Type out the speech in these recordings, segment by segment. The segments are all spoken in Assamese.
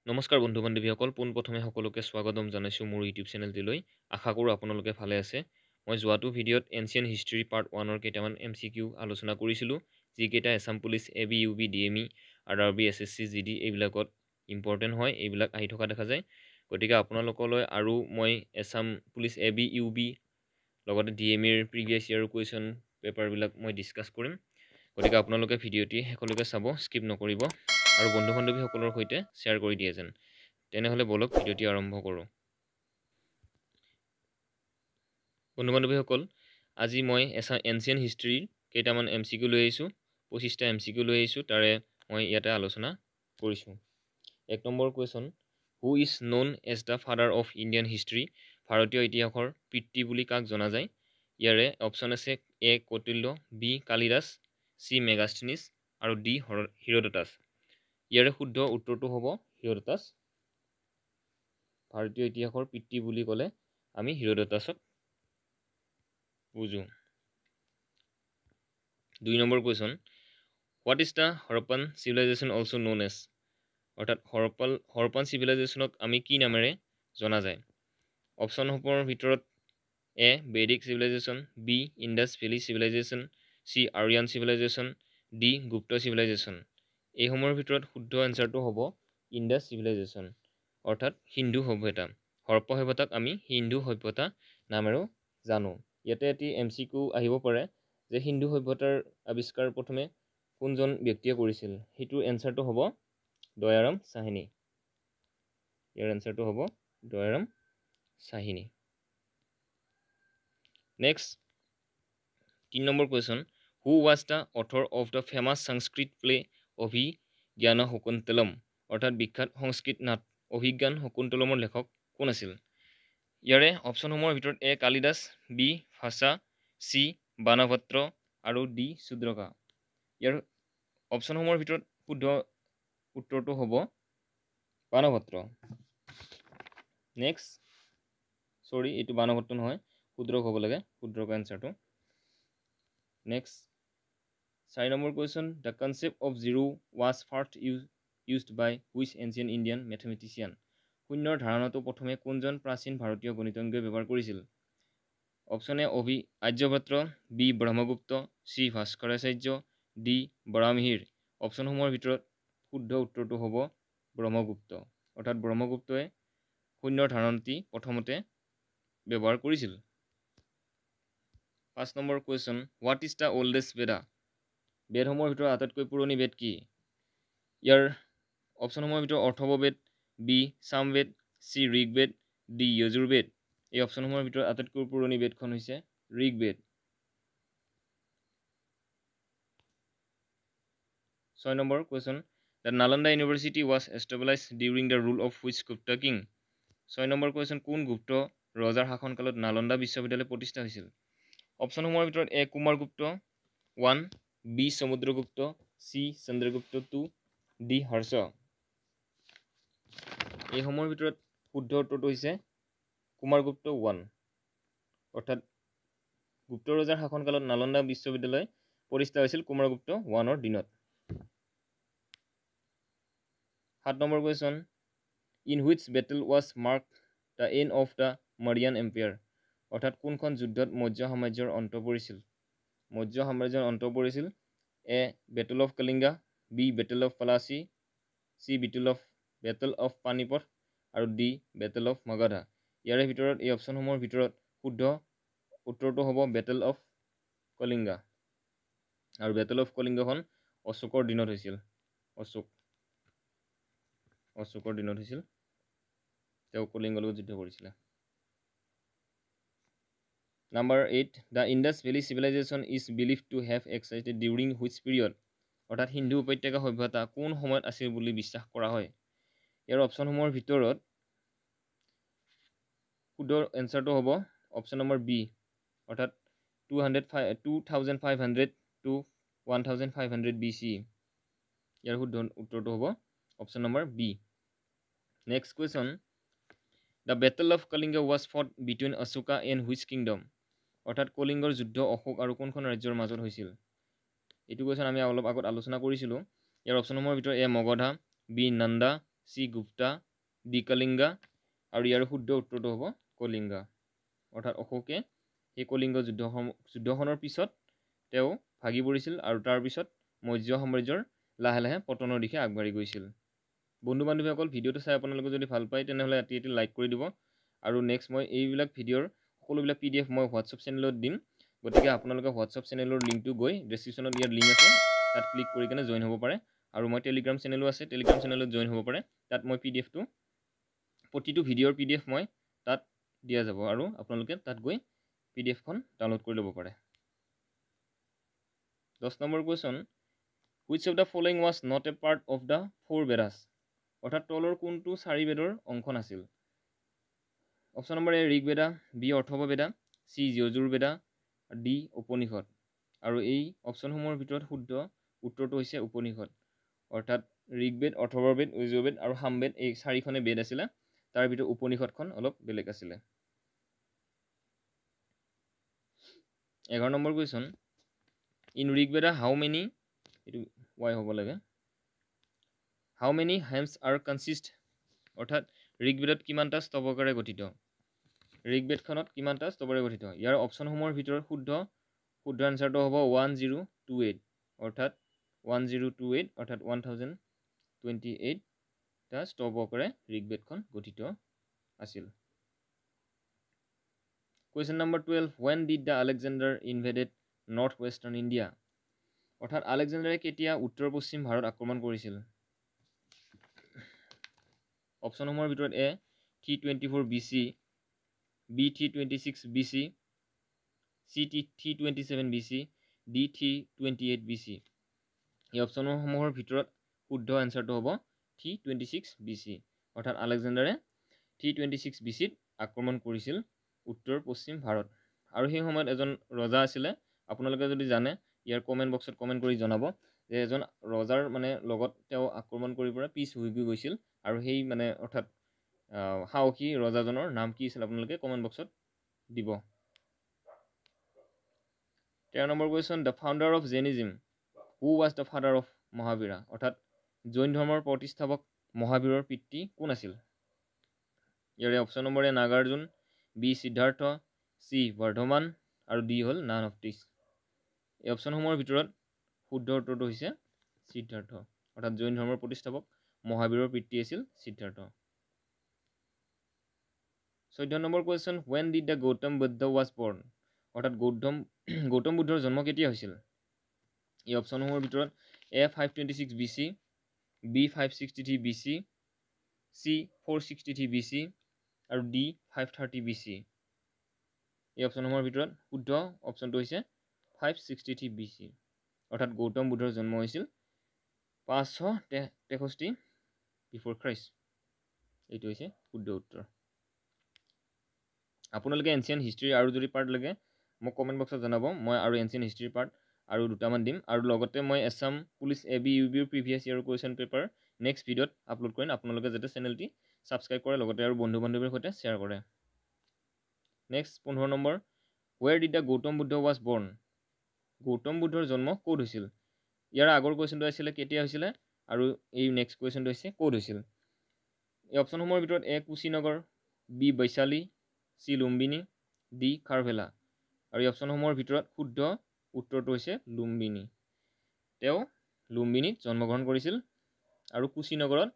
নমস্কাৰ বন্ধু বান্ধৱীসকল, পোনপ্ৰথমে সকলোকে স্বাগতম জনাইছোঁ মোৰ ইউটিউব চেনেলটিলৈ। আশা কৰোঁ আপোনালোকে ভালে আছে। মই যোৱাটো ভিডিঅ'ত এনচিয়েণ্ট হিষ্ট্ৰী পাৰ্ট 1ৰ কেইটামান MCQ আলোচনা কৰিছিলোঁ, যিকেইটা Assam police AB, UB, DME, RRB, SSC, GD এইবিলাকত ইম্পৰ্টেণ্ট হয়, এইবিলাক আহি থকা দেখা যায়। গতিকে আপোনালোকলৈ আৰু মই এছাম পুলিচ AB, UB লগতে DMEৰ প্ৰিভিয়াছ ইয়াৰ কুৱেশ্যন পেপাৰবিলাক মই ডিছকাছ কৰিম। গতিকে আপোনালোকে ভিডিঅ'টি শেষলৈকে চাব, স্কিপ নকৰিব আৰু বন্ধু বান্ধৱীসকলৰ সৈতে শ্বেয়াৰ কৰি দিয়ে যেন। তেনেহ'লে বলক ভিডিঅ'টি আৰম্ভ কৰোঁ। বন্ধু বান্ধৱীসকল, আজি মই এনচিয়েণ্ট হিষ্ট্ৰীৰ কেইটামান MCQ লৈ আহিছোঁ, 25টা MCQ লৈ আহিছোঁ, তাৰে মই ইয়াতে আলোচনা কৰিছোঁ। 1 number question, who is known as the father of Indian history? ভাৰতীয় ইতিহাসৰ পিতৃ বুলি কাক জনা যায়? ইয়াৰে অপশ্যন আছে A. Kautilya, B. Kalidas, C. Megasthenes আৰু D. হিৰডোটাছ। ইয়াৰে শুদ্ধ উত্তৰটো হ'ব হিৰডোটাছ। ভাৰতীয় ইতিহাসৰ পিতৃ বুলি ক'লে আমি হিৰডোটাছক বুজোঁ। 2 number question, what is the Harappan civilization also' known as? অৰ্থাৎ হৰপ্পান চিভিলাইজেশ্যনক আমি কি নামেৰে জনা যায়? অপশ্যনসমূহৰ ভিতৰত A. Vedic civilization, B. Indus valley civilization, C. Aryan civilization, D. Gupta civilization. এইসমূহৰ ভিতৰত শুদ্ধ এনচাৰটো হ'ব ইণ্ডাছ চিভিলাইজেশ্যন, অৰ্থাৎ সিন্ধু সভ্যতা। হৰপ্পা সভ্যতাক আমি সিন্ধু সভ্যতা নামেৰেও জানো। ইয়াতে এটি MCQ আহিব পাৰে যে সিন্ধু সভ্যতাৰ আৱিষ্কাৰ প্ৰথমে কোনজন ব্যক্তিয়ে কৰিছিল? সেইটোৰ এনচাৰটো হ'ব দয়াৰাম চাহিনী। ইয়াৰ এনচাৰটো হ'ব Dayaram Sahni. Next 3 number question, who was the author of the famous Sanskrit play Abhijnana Shakuntalam? অৰ্থাৎ বিখ্যাত সংস্কৃত নাট অভিজ্ঞান শকুন্তলমৰ লেখক কোন আছিল? ইয়াৰে অপশ্যনসমূহৰ ভিতৰত A. কালিদাস, B. ভাষা, C. বাণভট্ট আৰু D. শূদ্ৰকা। ইয়াৰ অপশ্যনসমূহৰ ভিতৰত শুদ্ধ উত্তৰটো হ'ব বাণভট্ট। নেক্সট, এইটো বাণভট্ট নহয়, শূদ্ৰক হ'ব লাগে, শূদ্ৰক এনচাৰটো। Next 4 number question, the concept of zero' was first used by which ancient Indian mathematician? শূন্যৰ ধাৰণাটো প্ৰথমে কোনজন প্ৰাচীন ভাৰতীয় গণিতজ্ঞই ব্যৱহাৰ কৰিছিল? Option A. Aryabhata, B. Brahmagupta, C. Bhaskaracharya, D. Varahamihira. অপশ্যনসমূহৰ ভিতৰত শুদ্ধ উত্তৰটো হ'ব ব্ৰহ্মগুপ্ত, অৰ্থাৎ ব্ৰহ্মগুপ্তই শূন্যৰ ধাৰণাটি প্ৰথমতে ব্যৱহাৰ কৰিছিল। 5 number question, what is the oldest বেদা? বেদসমূহৰ ভিতৰত আটাইতকৈ পুৰণি বেদ কি? ইয়াৰ অপশ্যনসমূহৰ ভিতৰত অৰ্থৱবেদ, B. Samaveda, C. Rigveda, D. Yajurveda. এই অপশ্যনসমূহৰ ভিতৰত আটাইতকৈ পুৰণি বেদখন হৈছে Rigveda. 6 number question, the Nalanda university was established during the rule of which Gupta king? 6 number question, কোন গুপ্ত ৰজাৰ শাসনকালত নালন্দা বিশ্ববিদ্যালয় প্ৰতিষ্ঠা হৈছিল? অপশ্যনসমূহৰ ভিতৰত A. Kumaragupta 1, B. Samudragupta, C. Chandragupta 2, D. Harsh. এইসমূহৰ ভিতৰত শুদ্ধ উত্তৰটো হৈছে কুমাৰগুপ্ত 1, অৰ্থাৎ গুপ্ত ৰজাৰ শাসনকালত নালন্দা বিশ্ববিদ্যালয় প্ৰতিষ্ঠা হৈছিল কুমাৰগুপ্ত 1ৰ দিনত। 7 number question, in which battle was mark the end of the Mauryan empire? অৰ্থাৎ কোনখন যুদ্ধত মৌৰ্য সাম্ৰাজ্যৰ অন্ত পৰিছিল? মৌৰ্য সাম্ৰাজ্যৰ অন্ত পৰিছিল A. Battle of Kalinga, B. Battle of Plassey, C. Battle of Panipat আৰু D. Battle of মগধা। ইয়াৰে ভিতৰত এই অপশ্যনসমূহৰ ভিতৰত শুদ্ধ উত্তৰটো হ'ব বেটেল অফ কলিংগা, আৰু বেটেল অফ কলিংগাখন অশোকৰ দিনত হৈছিল। অশোকৰ দিনত হৈছিল, তেওঁ কলিংগৰ লগত যুদ্ধ কৰিছিলে। Number 8, the Indus Valley Civilization is believed to have existed during which period? অৰ্থাৎ সিন্ধু উপত্যকা সভ্যতা কোন সময়ত আছিল বুলি বিশ্বাস কৰা হয়? ইয়াৰ অপশ্যনসমূহৰ ভিতৰত শুদ্ধ এনচাৰটো হ'ব অপশ্যন নম্বৰ B, অৰ্থাৎ 2500 to 1500 BC। ইয়াৰ শুদ্ধ উত্তৰটো হ'ব option number B। Next question, the battle of Kalinga was photo between Ashoka and which kingdom? অৰ্থাৎ কলিংগৰ যুদ্ধ অশোক আৰু কোনখন ৰাজ্যৰ মাজত হৈছিল? এইটো কুৱেশ্যন আমি অলপ আগত আলোচনা কৰিছিলোঁ। ইয়াৰ অপশ্যনসমূহৰ ভিতৰত A. মগধা, B. Nanda, C Gupta, D Kalinga, আৰু ইয়াৰ শুদ্ধ উত্তৰটো হ'ব কলিংগা। অৰ্থাৎ অশোকে সেই কলিংগ যুদ্ধখনৰ পিছত তেওঁ ভাগি পৰিছিল আৰু তাৰপিছত মৌৰ্য সাম্ৰাজ্যৰ লাহে লাহে পতনৰ দিশে আগবাঢ়ি গৈছিল। বন্ধু বান্ধৱীসকল, ভিডিঅ'টো চাই আপোনালোকে যদি ভাল পায় তেনেহ'লে এটি লাইক কৰি দিব। আৰু নেক্সট মই এইবিলাক ভিডিঅ'ৰ সকলোবিলাক PDF মই হোৱাটছআপ চেনেলত দিম। গতিকে আপোনালোকে হোৱাটছআপ চেনেলৰ লিংকটো গৈ ডেছক্ৰিপশ্যনত ইয়াৰ লিংক আছে, তাত ক্লিক কৰি কিনে জইন হ'ব পাৰে। আৰু মই টেলিগ্ৰাম চেনেলো আছে, টেলিগ্ৰাম চেনেলত জইন হ'ব পাৰে। তাত মই PDFটো প্ৰতিটো ভিডিঅ'ৰ PDF মই তাত দিয়া যাব আৰু আপোনালোকে তাত গৈ PDFখন ডাউনলোড কৰি ল'ব পাৰে। 10 number question, which of the following was not a part of the 4 Vedas? অৰ্থাৎ তলৰ কোনটো 4 বেদৰ অংশ নাছিল? অপশ্যন নম্বৰ এ Rigveda, B অথৰ্ববেদা, C যজুৰ্বেদা, D Upanishad. আৰু এই অপশ্যনসমূহৰ ভিতৰত শুদ্ধ উত্তৰটো হৈছে উপনিষদ। অৰ্থাৎ ঋগবেদ, অথৰ্ববেদ, যজুৰ্বেদ আৰু সামবেদ এই 4খনে বেদ আছিলে। তাৰ ভিতৰত উপনিষদখন অলপ বেলেগ আছিলে। 11 number question, in Rigveda how many, এইটো ৱাই হ'ব লাগে, how many hymns are consist? অৰ্থাৎ ঋগবেদত কিমানটা স্তৱকাৰে গঠিত? ঋগবেদখনত কিমানটা স্তৱৰে গঠিত? ইয়াৰ অপশ্যনসমূহৰ ভিতৰত শুদ্ধ এনচাৰটো হ'ব 1028। অৰ্থাৎ 1028 অৰ্থাৎ 1028টা স্তৱকাৰে ঋগবেদখন গঠিত আছিল। Question number 12, when did the Alexander invaded north western India? অৰ্থাৎ আলেকজেণ্ডাৰে কেতিয়া উত্তৰ পশ্চিম ভাৰত আক্ৰমণ কৰিছিল? অপশ্যনসমূহৰ ভিতৰত A 324 BC, B 326 BC, C 327 BC, D 328 BC। এই অপশ্যনসমূহৰ ভিতৰত শুদ্ধ এনচাৰটো হ'ব 326 BC। অৰ্থাৎ আলেকজেণ্ডাৰে 326 BCত আক্ৰমণ কৰিছিল উত্তৰ পশ্চিম ভাৰত। আৰু সেই সময়ত এজন ৰজা আছিলে, আপোনালোকে যদি জানে ইয়াৰ কমেণ্ট বক্সত কমেণ্ট কৰি জনাব যে এজন ৰজাৰ মানে লগত তেওঁ আক্ৰমণ কৰি পৰা পিছ হৈ গৈছিল। আৰু সেই মানে অৰ্থাৎ সাহসী ৰজাজনৰ নাম কি আছিল আপোনালোকে কমেণ্ট বক্সত দিব। 13 number question, the founder of Jainism, who was the father of Mahavira? অৰ্থাৎ জৈন ধৰ্মৰ প্ৰতিষ্ঠাপক মহাবীৰৰ পিতৃ কোন আছিল? ইয়াৰে option number A Nagarjuna, B Siddhartha, C Vardhamana আৰু ডি হ'ল নান অফ দিছ। এই অপশ্যনসমূহৰ ভিতৰত শুদ্ধ উত্তৰটো হৈছে সিদ্ধাৰ্থ। অৰ্থাৎ জৈন ধৰ্মৰ প্ৰতিষ্ঠাপক মহাবীৰৰ পিতৃ আছিল Siddhartha. 14 number question, when did the Gautam Buddha was born? অৰ্থাৎ গৌতম বুদ্ধৰ জন্ম কেতিয়া হৈছিল? এই অপশ্যনসমূহৰ ভিতৰত A 526 BC, B 563 BC, C 463 BC আৰু ডি 530 BC। এই অপশ্যনসমূহৰ ভিতৰত শুদ্ধ অপশ্যনটো হৈছে 563 BC। অৰ্থাৎ গৌতম বুদ্ধৰ জন্ম হৈছিল 563 বিফৰ খ্ৰাইষ্ট। এইটো হৈছে শুদ্ধ উত্তৰ। আপোনালোকে এনচিয়েণ্ট হিষ্ট্ৰী আৰু যদি পাৰ্ট লাগে মোক কমেণ্ট বক্সত জনাব, মই আৰু এনচিয়েণ্ট হিষ্ট্ৰী পাৰ্ট আৰু দুটামান দিম। আৰু লগতে মই এছাম পুলিচ AB UBৰ previous year question paper next ভিডিঅ'ত আপলোড কৰিম। আপোনালোকে যাতে চেনেলটি ছাবস্ক্ৰাইব কৰে, লগতে আৰু বন্ধু বান্ধৱীৰ সৈতে শ্বেয়াৰ কৰে। Next 15 number, where did the Gautam Buddha was born? গৌতম বুদ্ধৰ জন্ম ক'ত হৈছিল? ইয়াৰ আগৰ কুৱেশ্যনটো আছিলে কেতিয়া হৈছিলে, আৰু এই নেক্সট কুৱেশ্যনটো হৈছে ক'ত হৈছিল। এই অপশ্যনসমূহৰ ভিতৰত A Kushinagar, B Vaishali, C Lumbini, D Kharavela. আৰু এই অপশ্যনসমূহৰ ভিতৰত শুদ্ধ উত্তৰটো হৈছে লুম্বিনী। তেওঁ লুম্বিনীত জন্মগ্ৰহণ কৰিছিল আৰু কুশীনগৰত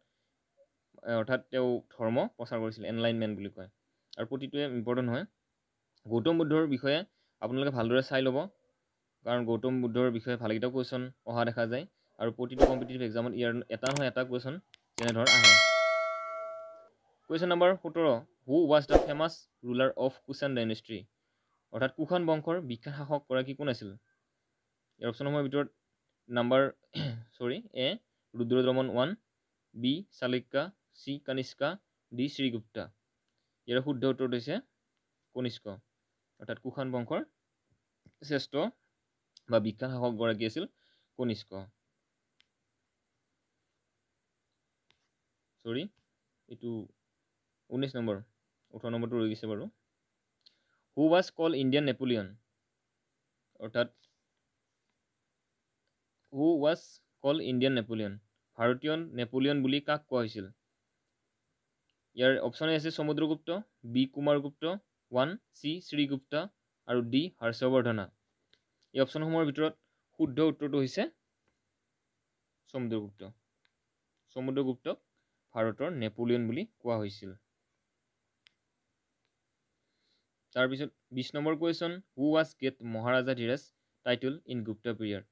অৰ্থাৎ তেওঁ ধৰ্ম প্ৰচাৰ কৰিছিল, এনলাইনমেণ্ট বুলি কয়। আৰু প্ৰতিটোৱে ইম্পৰ্টেণ্ট হয়। গৌতম বুদ্ধৰ বিষয়ে আপোনালোকে ভালদৰে চাই ল'ব, কাৰণ গৌতম বুদ্ধৰ বিষয়ে ভালকেইটা কুৱেশ্যন অহা দেখা যায় আৰু প্ৰতিটো কম্পিটিটিভ এক্সামত ইয়াৰ এটা নহয় এটা কুৱেশ্যন যেনেধৰ আহে। Question number 17, who was the famous ruler of Kushan dynasty? অৰ্থাৎ কুষাণ বংশৰ বিখ্যাত শাসকগৰাকী কোন আছিল? ইয়াৰ অপশ্যনসমূহৰ ভিতৰত A Rudradaman 1, B Chalukya, C Kanishka, D Srigupta. ইয়াৰ শুদ্ধ উত্তৰটো হৈছে কনিষ্ক। অৰ্থাৎ কুষাণ বংশৰ শ্ৰেষ্ঠ বা বিখ্যাত শাসকগৰাকী আছিল কনিষ্ক। এইটো 19 নম্বৰ, 18 নম্বৰটো ৰৈ গৈছে বাৰু। Who was call Indian Napoleon? অৰ্থাৎ who was call Indian Napoleon? ভাৰতীয় নেপোলিয়ন বুলি কাক কোৱা হৈছিল? ইয়াৰ অপশ্যন আছে সমুদ্ৰগুপ্ত, বি কুমাৰগুপ্ত, 1 চি শ্ৰীগুপ্তা আৰু ডি হৰ্ষবৰ্ধনা। এই অপশ্যনসমূহৰ ভিতৰত শুদ্ধ উত্তৰটো হৈছে সমুদ্ৰগুপ্ত। সমুদ্ৰগুপ্তক ভাৰতৰ নেপোলিয়ন বুলি কোৱা হৈছিল। তাৰপিছত 20 number question, who was get Maharaja Dhiraj title in Gupta period.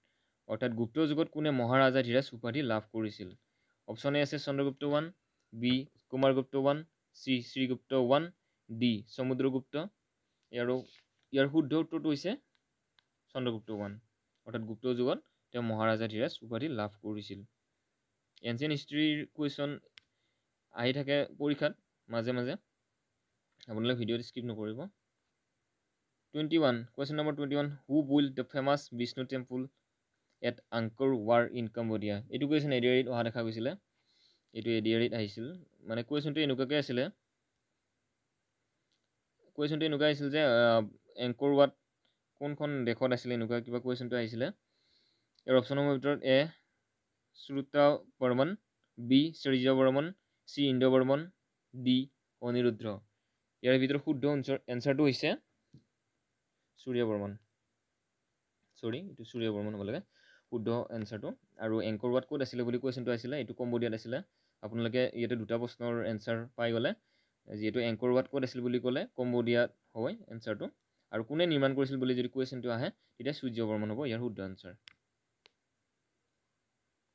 অৰ্থাৎ গুপ্ত যুগত কোনে মহাৰাজা ধীৰাজ উপাধি লাভ কৰিছিল? অপশ্যন এ আছে Chandragupta 1, B Kumaragupta 1, C Srigupta 1, D Samudragupta. ইয়াৰ শুদ্ধ উত্তৰটো হৈছে চন্দ্ৰগুপ্ত 1। অৰ্থাৎ গুপ্ত যুগত তেওঁ মহাৰাজা ধীৰাজ উপাধি লাভ কৰিছিল। এনচিয়েণ্ট হিষ্ট্ৰীৰ কুৱেশ্যন আহি থাকে পৰীক্ষাত মাজে মাজে, আপোনালোকে ভিডিঅ'টো স্কিপ নকৰিব। 21 question number 21, who build the famous Vishnu temple at Angkor Wat in Cambodia. এইটো কুৱেশ্যন এডিআৰিত অহা দেখা গৈছিলে, এইটো এডিআৰিত আহিছিল। মানে কুৱেশ্যনটো এনেকুৱাকৈ আছিলে, যে এংকৰ ৱাট কোনখন দেশত আছিলে, এনেকুৱা কিবা কুৱেশ্যনটো আহিছিলে। ইয়াৰ অপশ্যনসমূহৰ ভিতৰত এ শ্ৰুতা বৰ্মন, বি সূৰ্য বৰ্মন, চি ইন্দ্ৰ বৰ্মন, ডি অনিৰুদ্ধ। ইয়াৰ ভিতৰত শুদ্ধ এনচাৰটো হৈছে সূৰ্য বৰ্মন। এইটো সূৰ্য বৰ্মন হ'ব লাগে শুদ্ধ এনচাৰটো। আৰু এংকৰ ৱাট ক'ত আছিলে বুলি কুৱেশ্যনটো আছিলে, এইটো কম্বোডিয়াত আছিলে। আপোনালোকে ইয়াতে দুটা প্ৰশ্নৰ এনচাৰ পাই গ'লে, যিহেতু এংকৰ ৱাট ক'ত আছিল বুলি ক'লে কম্বোডিয়াত হয় এনচাৰটো, আৰু কোনে নিৰ্মাণ কৰিছিল বুলি যদি কুৱেশ্যনটো আহে তেতিয়া সূৰ্য বৰ্মন হ'ব ইয়াৰ শুদ্ধ answer.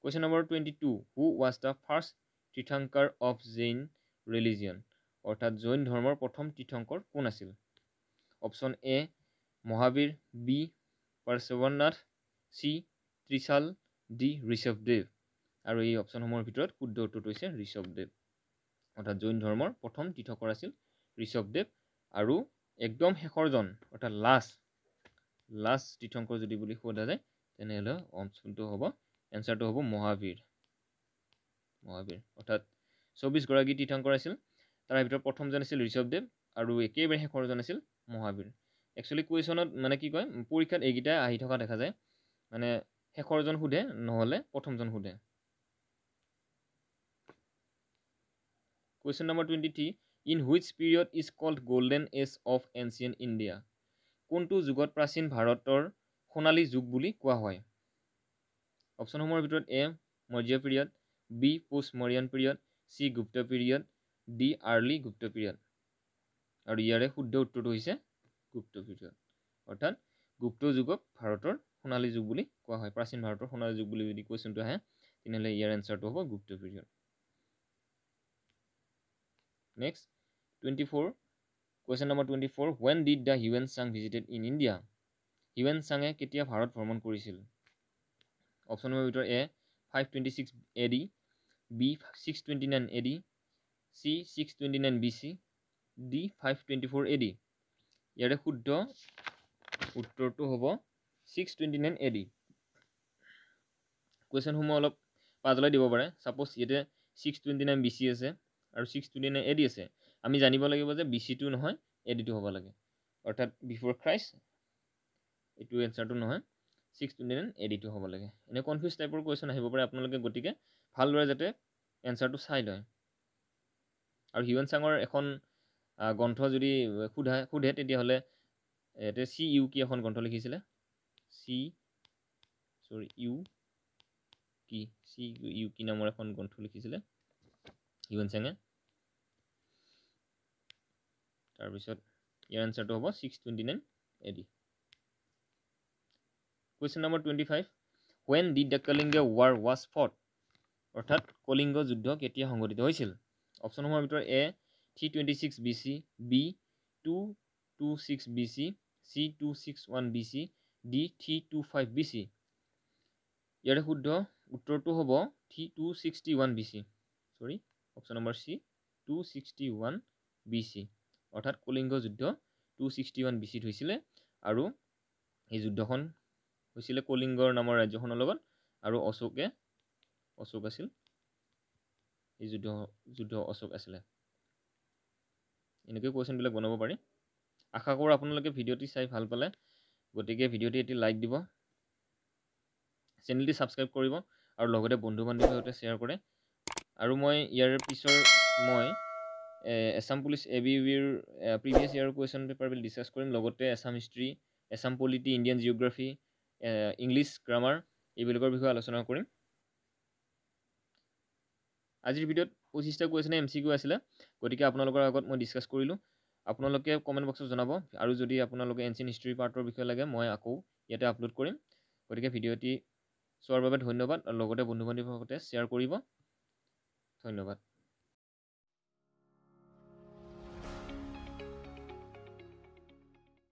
Question number 22, who was the first Tirthankara of Jain religion. অৰ্থাৎ জৈন ধৰ্মৰ প্ৰথম তীৰ্থংকৰ কোন আছিল? Option A Mahavira, B Parshvanath, C Trishala, D Rishabhadeva. আৰু এই অপশ্যনসমূহৰ ভিতৰত শুদ্ধ উত্তৰটো হৈছে ঋষভদেৱ। অৰ্থাৎ জৈন ধৰ্মৰ প্ৰথম তীৰ্থংকৰ আছিল ঋষভদেৱ। আৰু একদম শেষৰজন অৰ্থাৎ লাষ্ট তীৰ্থংকৰ যদি বুলি সোধা যায় তেনেহ'লে অপশ্যনটো হ'ব, এনচাৰটো হ'ব মহাবীৰ। অৰ্থাৎ 24 গৰাকী তীৰ্থংকৰ আছিল, তাৰ ভিতৰত প্ৰথমজন আছিল ঋষভদেৱ আৰু একেবাৰে শেষৰজন আছিল মহাবীৰ। একচুৱেলি কুৱেশ্যনত মানে কি কয়, পৰীক্ষাত এইকেইটা আহি থকা দেখা যায়, মানে শেষৰজন সোধে নহ'লে প্ৰথমজন সোধে। Question number 23, in which period is called golden age of ancient India. কোনটো যুগত প্ৰাচীন ভাৰতৰ সোণালী যুগ বুলি কোৱা হয়? অপশ্যনসমূহৰ ভিতৰত A Maurya period, B post Mauryan period, C Gupta period, D early Gupta period. আৰু ইয়াৰে শুদ্ধ উত্তৰটো হৈছে গুপ্ত পিৰিয়ড। অৰ্থাৎ গুপ্ত যুগক ভাৰতৰ সোণালী যুগ বুলি কোৱা হয়। প্ৰাচীন ভাৰতৰ সোণালী যুগ বুলি যদি কুৱেশ্যনটো আহে তেনেহ'লে ইয়াৰ এনচাৰটো হ'ব Gupta period. Next 24, question number 24, when did the Hiuen Tsang visited in India? Hiuen চাঙে কেতিয়া ভাৰত ভ্ৰমণ কৰিছিল? অপশ্যনৰ ভিতৰত A 526 AD, B 629 AD, C 629 BC, D 524 AD। ইয়াৰে শুদ্ধ উত্তৰটো হ'ব 629 AD। কুৱেশ্যনসমূহ অলপ পাজলাই দিব পাৰে। ছাপ'জ ইয়াতে 629 BC আছে আৰু 629 AD আছে, আমি জানিব লাগিব যে BC2 নহয় AD2 হ'ব লাগে। অৰ্থাৎ বিফৰ খ্ৰাইষ্ট, এইটো এনচাৰটো নহয়, 629 AD2 হ'ব লাগে। এনে কনফিউজ টাইপৰ কুৱেশ্যন আহিব পাৰে, আপোনালোকে গতিকে ভালদৰে যাতে এনচাৰটো চাই লয়। আৰু হিউৱেন চাঙৰ এখন গ্ৰন্থ যদি সোধে তেতিয়াহ'লে ইয়াতে চি ইউ কি এখন গ্ৰন্থ লিখিছিলে, চি ইউ কি নামৰ এখন গ্ৰন্থ লিখিছিলে হিউৱেন চাঙে। তাৰপিছত ইয়াৰ এনচাৰটো হ'ব 629 AD। Question number 25, when did the Kalinga war was fought? অৰ্থাৎ কলিংগ যুদ্ধ কেতিয়া সংঘটিত হৈছিল? অপশ্যনসমূহৰ ভিতৰত A 326 BC, B 226 BC, C 261 BC, D 325 BC। ইয়াৰে শুদ্ধ উত্তৰটো হ'ব 261 BC। Option number C 261 BC। অৰ্থাৎ কলিংগ যুদ্ধ 261 BCত হৈছিলে, আৰু এই যুদ্ধখন হৈছিলে কলিংগৰ নামৰ ৰাজ্যখনৰ লগত, আৰু অশোক আছিল এই যুদ্ধ অশোক আছিলে। এনেকৈ কুৱেশ্যনবিলাক বনাব পাৰি। আশা কৰোঁ আপোনালোকে ভিডিঅ'টি চাই ভাল পালে, গতিকে ভিডিঅ'টি এটি লাইক দিব, চেনেলটি ছাবস্ক্ৰাইব কৰিব আৰু লগতে বন্ধু বান্ধৱীৰ সৈতে শ্বেয়াৰ কৰে। আৰু মই ইয়াৰ পিছৰ এছাম পুলিচ ABUৰ প্ৰিভিয়াছ ইয়াৰৰ কুৱেশ্যন পেপাৰবিলাক ডিছকাছ কৰিম, লগতে Assam history, Assam polity, Indian geography, English grammar এইবিলাকৰ বিষয়ে আলোচনা কৰিম। আজিৰ ভিডিঅ'ত 25টা কুৱেশ্যনে MCQ আছিলে, গতিকে আপোনালোকৰ আগত মই ডিছকাছ কৰিলোঁ। আপোনালোকে কমেণ্ট বক্সত জনাব, আৰু যদি আপোনালোকে এনচিয়েণ্ট হিষ্ট্ৰী পাৰ্টৰ বিষয়ে লাগে মই আকৌ ইয়াতে আপলোড কৰিম। গতিকে ভিডিঅ'টি চোৱাৰ বাবে ধন্যবাদ, আৰু লগতে বন্ধু বান্ধৱীৰ সৈতে শ্বেয়াৰ কৰিব। ধন্যবাদ।